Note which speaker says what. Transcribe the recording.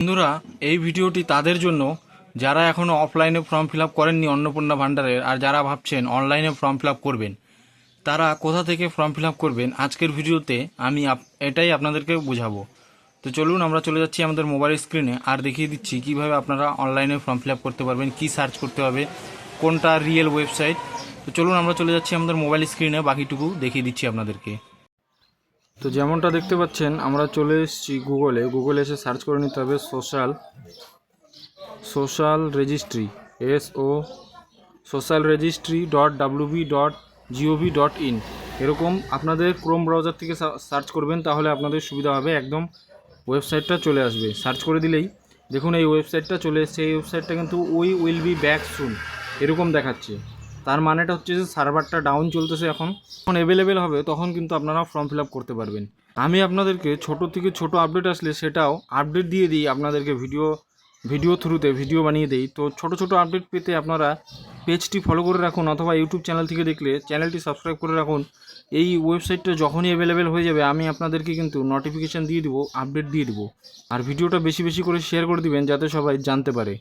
Speaker 1: বন্ধুরা, এই ভিডিওটি তাদের জন্য যারা এখনও অফলাইনে ফর্ম ফিল আপ করেননি অন্নপূর্ণা ভান্ডারের, আর যারা ভাবছেন অনলাইনে ফর্ম ফিল আপ করবেন, তারা কোথা থেকে ফর্ম ফিল আপ করবেন আজকের ভিডিওতে আমি এটাই আপনাদেরকে বোঝাবো। তো চলুন আমরা চলে যাচ্ছি আমাদের মোবাইল স্ক্রিনে আর দেখিয়ে দিচ্ছি কিভাবে আপনারা অনলাইনে ফর্ম ফিল আপ করতে পারবেন, কি সার্চ করতে হবে, কোনটা রিয়েল ওয়েবসাইট। তো চলুন আমরা চলে যাচ্ছি আমাদের মোবাইল স্ক্রিনে, বাকিটুকু দেখিয়ে দিচ্ছি আপনাদেরকে। তো যেমনটা দেখতে পাচ্ছেন আমরা চলে এসেছি গুগলে এসে সার্চ করে নিতে হবে social registry social registry .wb.gov.in। এরকম আপনাদের ক্রোম ব্রাউজার থেকে সার্চ করবেন, তাহলে আপনাদের সুবিধা হবে। একদম ওয়েবসাইটটা চলে আসবে, সার্চ করে দিলেই দেখুন এই ওয়েবসাইটটা চলে এসছে। এই ওয়েবসাইটটা কিন্তু উইল বি ব্যাক সুন এরকম দেখাচ্ছে। তার মানেটা হচ্ছে যে সার্ভারটা ডাউন চলতেছে, এখন অ্যাভেলেবেল হবে তখন কিন্তু আপনারা ফর্ম ফিল আপ করতে পারবেন। আমি আপনাদেরকে ছোট থেকে ছোট আপডেট আসলে সেটাও আপডেট দিয়ে দিই, আপনাদেরকে ভিডিও থ্রুতে ভিডিও বানিয়ে দেই। তো ছোট ছোট আপডেট পেতে আপনারা পেজটি ফলো করে রাখুন, অথবা ইউটিউব চ্যানেল থেকে দেখলে চ্যানেলটি সাবস্ক্রাইব করে রাখুন। এই ওয়েবসাইটটা যখনই অ্যাভেলেবেল হয়ে যাবে আমি আপনাদেরকে কিন্তু নোটিফিকেশান দিয়ে দিব, আপডেট দিয়ে দিব। আর ভিডিওটা বেশি বেশি করে শেয়ার করে দিবেন যাতে সবাই জানতে পারে।